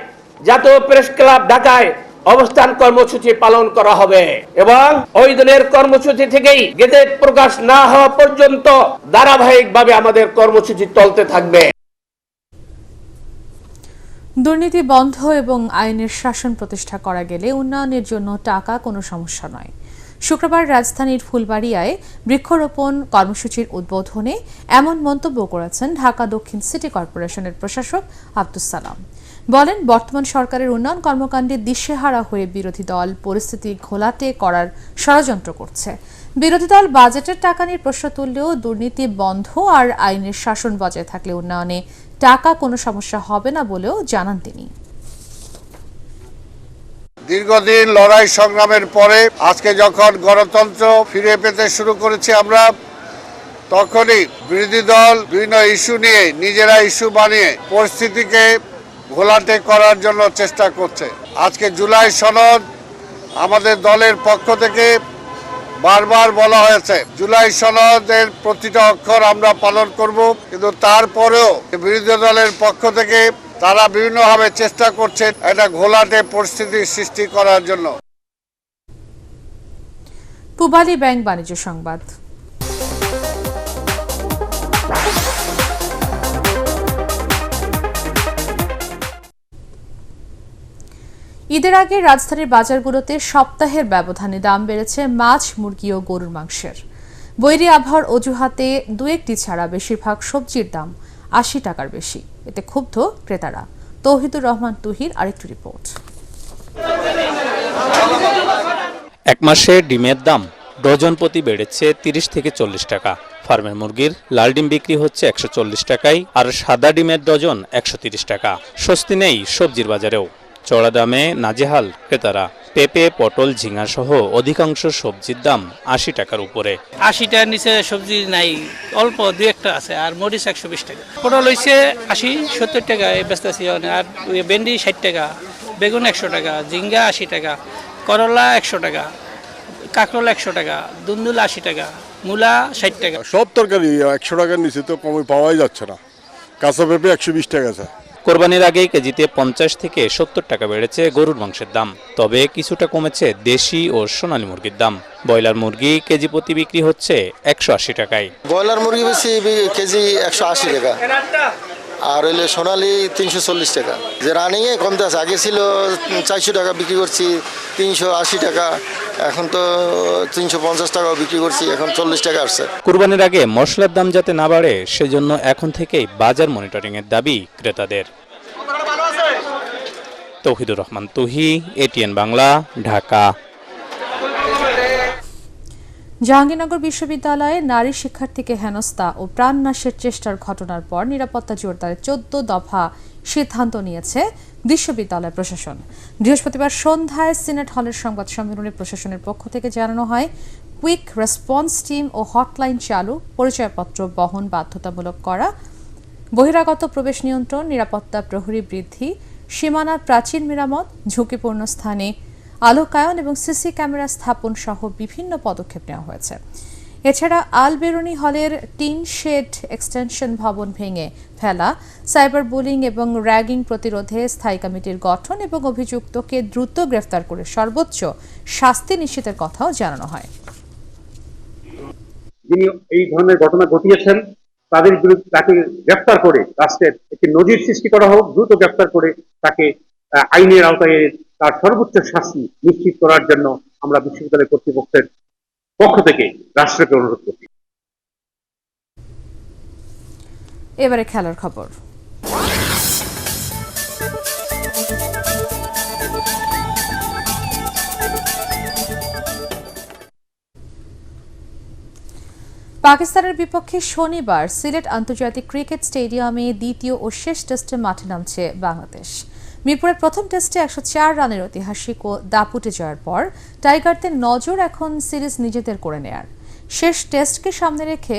জাতীয় প্রেস ক্লাব ঢাকায় অবস্থান কর্মসূচি পালন করা হবে এবং ওই দিনের কর্মসূচি থেকেই গেজেট প্রকাশ না হওয়া পর্যন্ত ধারাবাহিকভাবে আমাদের কর্মসূচি চলতে থাকবে। দুর্নীতি বন্ধ এবং আইনের শাসন প্রতিষ্ঠা করা গেলে উন্নয়নের জন্য টাকা কোনো সমস্যা নয়। শুক্রবার রাজধানীর ফুলবাড়িয়ায় বৃক্ষরোপণ কর্মসূচির উদ্বোধনে এমন মন্তব্য করেছেন ঢাকা দক্ষিণ সিটি কর্পোরেশনের প্রশাসক আব্দুস সালাম। বলেন, বর্তমান সরকারের উন্নয়ন কর্মকাণ্ডে দিশেহারা হয়ে বিরোধী দল পরিস্থিতি ঘোলাটে করার ষড়যন্ত্র করছে। বিরোধী দল বাজেটের টাকা নিয়ে প্রশ্ন তুললেও দুর্নীতি বন্ধ আর আইনের শাসন বজায় থাকলে উন্নয়নে টাকা কোনো সমস্যা হবে না বলেও জানান তিনি। দীর্ঘদিন লড়াই সংগ্রামের পরে আজকে যখন গণতন্ত্র ফিরে পেতে শুরু করেছি আমরা, তখনই বিরোধী দল বিভিন্ন ইস্যু নিয়ে নিজেরা ইস্যু বানিয়ে পরিস্থিতিকে ঘোলাটে করার জন্য চেষ্টা করছে। আজকে জুলাই সনদ আমাদের দলের পক্ষ থেকে বারবার বলা হয়েছে, জুলাই সনদের প্রতিটা অক্ষর আমরা পালন করব, কিন্তু তারপরেও বিরোধী দলের পক্ষ থেকে তারা বিভিন্নভাবে চেষ্টা করছে একটা ঘোলাটে পরিস্থিতির সৃষ্টি করার জন্য। পূবালী ব্যাংক বাণিজ্য সংবাদ। ঈদের আগে রাজধানীর বাজারগুলোতে সপ্তাহের ব্যবধানে দাম বেড়েছে মাছ, মুরগি ও গরুর মাংসের। বৈরী আবহাওয়ার অজুহাতে দু একটি ছাড়া বেশিরভাগ সবজির দাম 80 টাকার বেশি। এতে ক্ষুব্ধ ক্রেতারা। তৌহিদুর রহমান তুহির আরেকটি রিপোর্ট। এক মাসে ডিমের দাম ডজন প্রতি বেড়েছে 30 থেকে 40 টাকা। ফার্মের মুরগির লাল ডিম বিক্রি হচ্ছে 140 টাকায়, আর সাদা ডিমের ডজন 130 টাকা। স্বস্তি নেই সবজির বাজারেও, চড়া দামে নাজেহাল ক্রেতারা। পেঁপে, পটল, ঝিঙা সহ অধিকাংশ সবজির দাম 80 টাকার উপরে। 80 টাকার নিচে সবজি নাই, অল্প দুই একটা আছে। আর মরিচ 120 টাকা, পটল হইছে 80-70 টাকা বেচতেছি। আর ভেন্ডি 60 টাকা, বেগুন 100 টাকা, ঝিঙ্গা 80 টাকা, করলা 100 টাকা, কাঁকরোল 100 টাকা, দুন্দুল 80 টাকা, মূলা 60 টাকা। সব তরকারি 100 টাকার নিচে তো কমে পাওয়াই যাচ্ছে না। কাঁচা পেঁপে 120 টাকা আছে। কোরবানির আগে কেজিতে 50 থেকে 70 টাকা বেড়েছে গরুর মাংসের দাম, তবে কিছুটা কমেছে দেশি ও সোনালী মুরগির দাম। ব্রয়লার মুরগি কেজি প্রতি বিক্রি হচ্ছে 180 টাকায়। ব্রয়লার মুরগি বেশি কেজি 180 টাকা, আর হইলে সোনালী 340 টাকা। যে রানিংয়ে কমতে আছে, আগে ছিল 400 টাকা বিক্রি করছি, 380 টাকা, এখন তো 350 টাকাও বিক্রি করছি, এখন 40 টাকা আসছে। কুরবানির আগে মশলার দাম যাতে না বাড়ে সেজন্য এখন থেকেই বাজার মনিটরিং এর দাবি ক্রেতাদের। তৌহিদুর রহমান তুহি, এটিএন বাংলা, ঢাকা। জাহাঙ্গীরনগর বিশ্ববিদ্যালয়ে নারী শিক্ষার্থীকে হেনস্থা ও প্রাণনাশের চেষ্টার ঘটনার পর নিরাপত্তা জোরদারে 14 দফা সিদ্ধান্ত নিয়েছে বিশ্ববিদ্যালয় প্রশাসন। বৃহস্পতিবার সন্ধ্যায় সিনেট হলের সংবাদ সম্মেলনে প্রশাসনের পক্ষ থেকে জানানো হয়, কুইক রেসপন্স টিম ও হটলাইন চালু, পরিচয়পত্র বহন বাধ্যতামূলক করা, বহিরাগত প্রবেশ নিয়ন্ত্রণ, নিরাপত্তা প্রহরী বৃদ্ধি, সীমানার প্রাচীর মেরামত, ঝুঁকিপূর্ণ স্থানে আলোকায়ন এবং সিসি ক্যামেরা স্থাপন সহ বিভিন্ন পদক্ষেপ নেওয়া হয়েছে। এছাড়া আল বেরুনি হলের টিন শেড এক্সটেনশন ভবন ভেঙে ফেলা, সাইবার বুলিং এবং র্যাগিং প্রতিরোধে স্থায়ী কমিটির গঠন এবং অভিযুক্তকে দ্রুত গ্রেফতার করে সর্বোচ্চ শাস্তি নিশ্চিতের কথাও জানানো হয়। যিনি এই ধরনের ঘটনা ঘটিয়েছেন তাদের বিরুদ্ধে তাকে গ্রেফতার করে রাষ্ট্রের একটি নজির সৃষ্টি করা হোক, দ্রুত গ্রেফতার করে তাকে আইনের আওতায় তার সর্বোচ্চ শাস্তি নিশ্চিত করার জন্য আমরা বিশ্ববিদ্যালয় কর্তৃপক্ষের পক্ষ থেকে রাষ্ট্রকে অনুরোধ করছি। এবারে খেলার খবর। পাকিস্তানের বিপক্ষে শনিবার সিলেট আন্তর্জাতিক ক্রিকেট স্টেডিয়ামে দ্বিতীয় ও শেষ টেস্টে মাঠে নামছে বাংলাদেশ। মিরপুরের প্রথম টেস্টে 104 রানের ঐতিহাসিক ও দাপুটে জয়ের পর টাইগারদের নজর এখন সিরিজ নিজেদের করে নেয়ার। শেষ টেস্টকে সামনে রেখে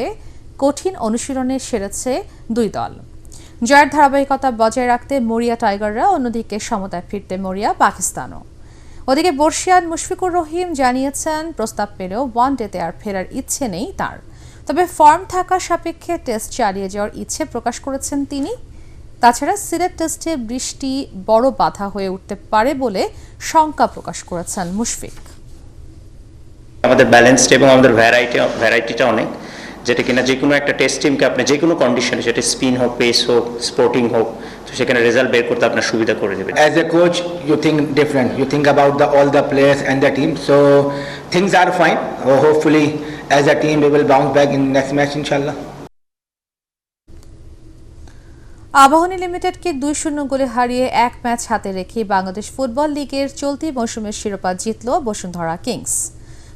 কঠিন অনুশীলনে সেরেছে দুই দল। জয়ের ধারাবাহিকতা বজায় রাখতে মরিয়া টাইগাররা, অন্যদিকে সমতায় ফিরতে মরিয়া পাকিস্তানও। ওদিকে বর্ষিয়ান মুশফিকুর রহিম জানিয়েছেন, প্রস্তাব পেলেও ওয়ানডেতে আর ফেরার ইচ্ছে নেই তার, তবে ফর্ম থাকা সাপেক্ষে টেস্ট চালিয়ে যাওয়ার ইচ্ছে প্রকাশ করেছেন তিনি। তাছাড়া সিলেট টেস্টে বৃষ্টি বড় বাধা হয়ে উঠতে পারে বলে শঙ্কা প্রকাশ করেছেন মুশফিক। আমাদের ব্যালেন্সড এবং আমাদের ভ্যারাইটিটা অনেক, যেটা কিনা যে কোনো একটা টেস্ট টিমকে আপনি যে কোনো কন্ডিশনে, সেটা স্পিন হোক, পেস হোক, স্পোর্টিং হোক, তো সেখানে রেজাল্ট বের করতে আপনার সুবিধা করে দেবে। As a coach, you think different. You think about all the players and the team. So things are fine. Hopefully, as a team, we will bounce back in next match, inshallah. Abahani লিমিটেডকে 2-0 গোলে হারিয়ে এক ম্যাচ হাতে রেখে বাংলাদেশ ফুটবল লিগের চলতি মৌসুমের শিরোপা জিতল বসুন্ধরা কিংস।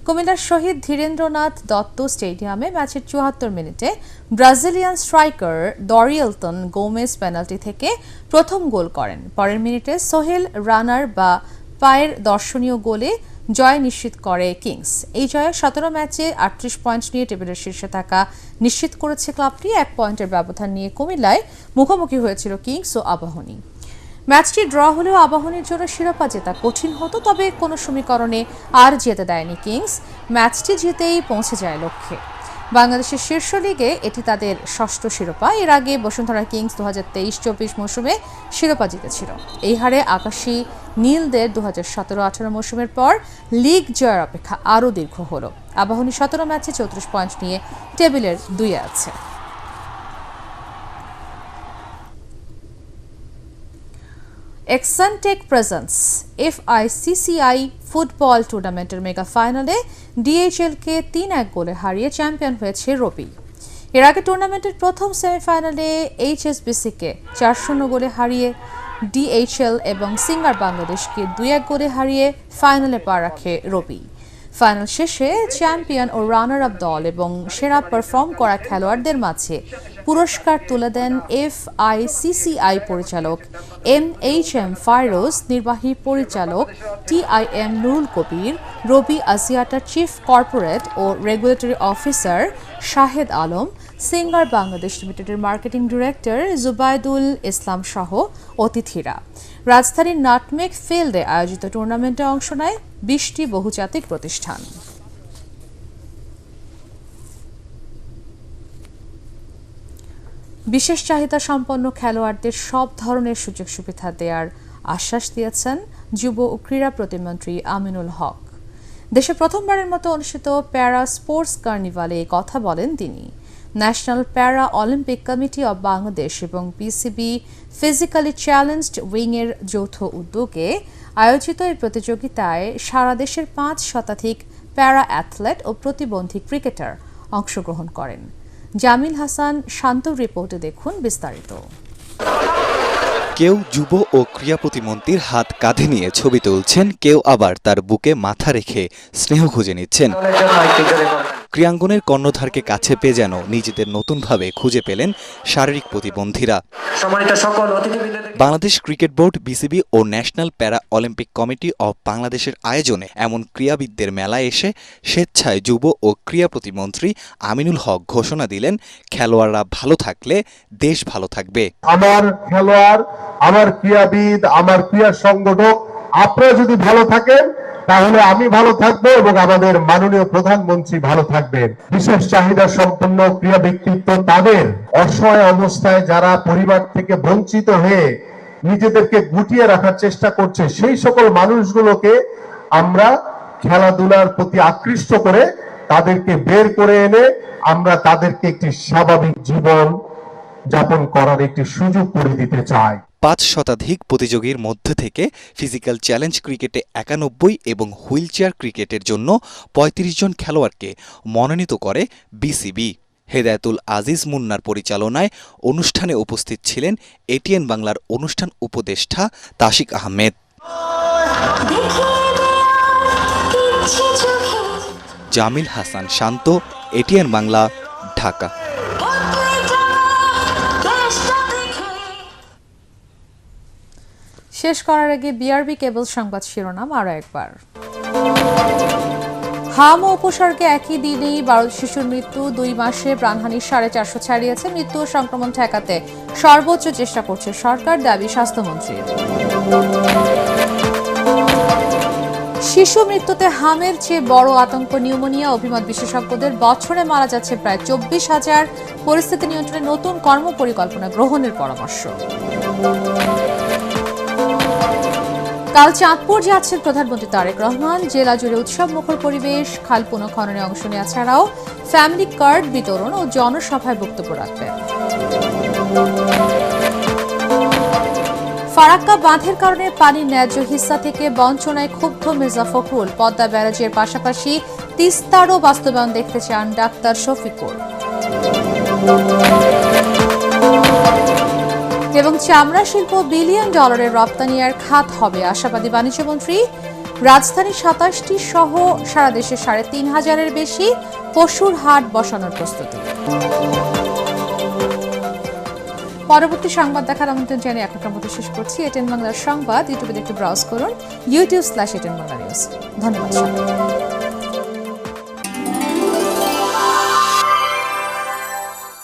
কুমিল্লার শহীদ ধীরেন্দ্রনাথ দত্ত স্টেডিয়ামে ম্যাচের 74 মিনিটে ব্রাজিলিয়ান স্ট্রাইকার দরিয়েলটন গোমেজ পেনাল্টি থেকে প্রথম গোল করেন। পরের মিনিটে সোহেল রানার বা পায়ের দর্শনীয় গোলে জয় নিশ্চিত করে কিংস। এই জয়ে 17 ম্যাচে 38 পয়েন্ট নিয়ে টেবিলের শীর্ষে থাকা নিশ্চিত করেছে ক্লাবটি। 1 পয়েন্টের ব্যবধান নিয়ে কুমিল্লায় মুখোমুখি হয়েছিল কিংস ও আবাহনী। ম্যাচটি ড্র হলেও আবাহনীর জন্য শিরোপা জেতা কঠিন হতো, তবে কোনো সমীকরণে আর যেতে দেয়নি কিংস। ম্যাচটি জিতেই পৌঁছে যায় লক্ষ্যে। বাংলাদেশের শীর্ষ লিগে এটি তাদের ষষ্ঠ শিরোপা। এর আগে বসুন্ধরা কিংস 2023-24 মৌসুমে শিরোপা জিতেছিল। এই হারে আকাশী নীলদের 2017-18 মৌসুমের পর লিগ জয়ের অপেক্ষা আরও দীর্ঘ হলো। আবাহনী 17 ম্যাচে 34 পয়েন্ট নিয়ে টেবিলের 2-এ আছে। এক্সানটেক প্রেজেন্স FICCI ফুটবল টুর্নামেন্টের মেগা ফাইনালে DHL-কে 3-1 গোলে হারিয়ে চ্যাম্পিয়ন হয়েছে রবি। এর আগে টুর্নামেন্টের প্রথম সেমিফাইনালে HSBC-কে 4-0 গোলে হারিয়ে DHL এবং সিঙ্গার বাংলাদেশকে 2-1 গোলে হারিয়ে ফাইনালে পা রাখে রবি। ফাইনাল শেষে চ্যাম্পিয়ন ও রানার আপ দল এবং সেরা পারফর্ম করা খেলোয়াড়দের মাঝে পুরস্কার তুলে দেন FICCI পরিচালক MHM ফাইরোজ, নির্বাহী পরিচালক TIM নুরুল কবির, রবি আসিয়াটার চিফ কর্পোরেট ও regulatory officer Shahed Alam, singer Bangladesh লিমিটেডের মার্কেটিং ডিরেক্টর জুবাইদুল ইসলাম সহ অতিথিরা। রাজধানীর নাটমেক ফিল্ডে আয়োজিত টুর্নামেন্টে অংশ নেয় 20টি বহুজাতিক প্রতিষ্ঠান। বিশেষ চাহিদা সম্পন্ন খেলোয়াড়দের সব ধরনের সুযোগ সুবিধা দেওয়ার আশ্বাস দিয়েছেন যুব ও ক্রীড়া প্রতিমন্ত্রী আমিনুল হক। দেশে প্রথমবারের মতো অনুষ্ঠিত প্যারা স্পোর্টস কার্নিভালে এই কথা বলেন তিনি। National para olympic committee of Bangladesh এবং পিসিবি ফিজিক্যালি চ্যালেঞ্জড উইংয়ের যৌথ উদ্যোগে আয়োজিত এই প্রতিযোগিতায় সারা দেশের 5 শতাধিক প্যারা অ্যাথলেট ও প্রতিবন্ধী ক্রিকেটার অংশগ্রহণ করেন। জামিল হাসান শান্তর রিপোর্টে দেখুন বিস্তারিত। কেউ যুব ও ক্রীড়া প্রতিমন্ত্রীর হাত কাঁধে নিয়ে ছবি তুলছেন, কেউ আবার তার বুকে মাথা রেখে স্নেহ খুঁজে নিচ্ছেন। ক্রীড়াঙ্গনের কর্ণধারকে কাছে পেয়ে যেন নিজেদের নতুনভাবে খুঁজে পেলেন শারীরিক প্রতিবন্ধীরা। বাংলাদেশ ক্রিকেট বোর্ড, বিসিবি ও national para olympic committee of বাংলাদেশের আয়োজনে এমন ক্রীড়াবিদদের মেলায় এসে স্বেচ্ছায় যুব ও ক্রীড়া প্রতিমন্ত্রী আমিনুল হক ঘোষণা দিলেন, খেলোয়াড়রা ভালো থাকলে দেশ ভালো থাকবে। আমার খেলোয়াড়, আমার ক্রীড়াবিদ, আমার ক্রীড়া সংগঠক, আপনারা যদি ভালো থাকেন তাহলে আমি ভালো থাকবো এবং আমাদের মাননীয় প্রধানমন্ত্রী ভালো থাকবেন। বিশেষ চাহিদা সম্পন্ন ক্রীড়া ব্যক্তিত্ব তাদের অসহায় অবস্থায় যারা পরিবার থেকে বঞ্চিত হয়ে নিজেদেরকে গুটিয়ে রাখার চেষ্টা করছে, সেই সকল মানুষগুলোকে আমরা খেলাধুলার প্রতি আকৃষ্ট করে তাদেরকে বের করে এনে আমরা তাদেরকে একটি স্বাভাবিক জীবন যাপন করার একটি সুযোগ করে দিতে চাই। 5 শতাধিক প্রতিযোগীর মধ্যে থেকে ফিজিক্যাল চ্যালেঞ্জ ক্রিকেটে 91 এবং হুইল চেয়ার ক্রিকেটের জন্য 35 জন খেলোয়াড়কে মনোনীত করে বিসিবি। হেদায়েতুল আজিজ মুন্নার পরিচালনায় অনুষ্ঠানে উপস্থিত ছিলেন এটিএন বাংলার অনুষ্ঠান উপদেষ্টা তাশিক আহমেদ। জামিল হাসান শান্ত, এটিএন বাংলা, ঢাকা। শেষ করার আগে বিআরবি কেবল সংবাদ শিরোনাম আরও একবার। হাম ও উপসর্গে একই দিনেই 12 শিশুর মৃত্যু, 2 মাসে প্রাণহানি 450 ছাড়িয়েছে। মৃত্যু ও সংক্রমণ ঠেকাতে সর্বোচ্চ চেষ্টা করছে সরকার, দাবি স্বাস্থ্যমন্ত্রীর। শিশু মৃত্যুতে হামের চেয়ে বড় আতঙ্ক নিউমোনিয়া, অভিমত বিশেষজ্ঞদের। বছরে মারা যাচ্ছে প্রায় 24,000। পরিস্থিতি নিয়ন্ত্রণে নতুন কর্মপরিকল্পনা গ্রহণের পরামর্শ। কাল চাঁদপুর যাচ্ছেন প্রধানমন্ত্রী তারেক রহমান। জেলা জুড়ে উৎসব মুখর পরিবেশ। খাল পুনঃখননে অংশ নেওয়া ছাড়াও ফ্যামিলি কার্ড বিতরণ ও জনসভায় বক্তব্য রাখবেন। ফারাক্কা বাঁধের কারণে পানির ন্যায্য হিস্সা থেকে বঞ্চনায় ক্ষুব্ধ মির্জা ফখরুল। পদ্মা ব্যারাজের পাশাপাশি তিস্তারও বাস্তবায়ন দেখতে চান ডাক্তার শফিকুর। এবং চামড়া শিল্প $1 বিলিয়ন রপ্তানি আর খাত হবে, আশাবাদী বাণিজ্যমন্ত্রী। রাজধানী 27টি সহ সারা দেশে 3,500-এর বেশি পশুর হাট বসানোর প্রস্তুতি। পরবর্তী সংবাদ দেখার আমন্ত্রণ জানিয়ে এখনকার মতো শেষ করছি। এটিএন বাংলার সংবাদ ইউটিউবে দেখতে ব্রাউজ করুন, youtube/এটিএন বাংলা নিউজ। ধন্যবাদ।